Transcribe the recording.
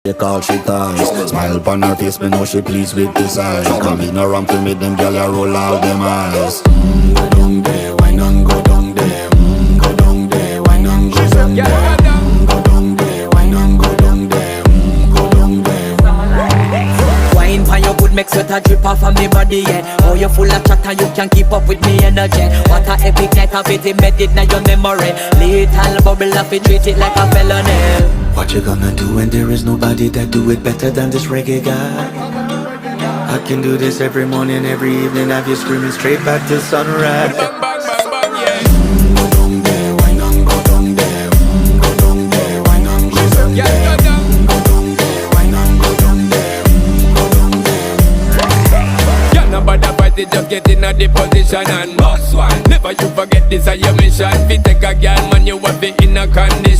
They call she ties. Smile upon her face, me know she pleased with this eyes. Come in around to me, them gyal a roll out them eyes. Go down there, why not go down there? Go down there, why not go down there? Go down there, why not go down there? Go down there. Wine pan your good, make sweat a drip off of me body, yeah. Oh, you full of chatter, you can keep up with me energy. What a epic night of it, embedded in your memory. Little bubble of it, treat it like a felony. What you gonna do when there is nobody that do it better than this reggae guy? I can do this every morning, every evening, have you screaming straight back to sunrise. Bang, bang, bang, bang, yeah. Go down there, why not go down there? Go down there, why not go down Yeah, there? go down. Go down there, why not go down there? Go down there. Yeah, nobody fight it, just get in a the position and boss one. Never you forget this is your mission. If you take a girl, man, you have it in a condition.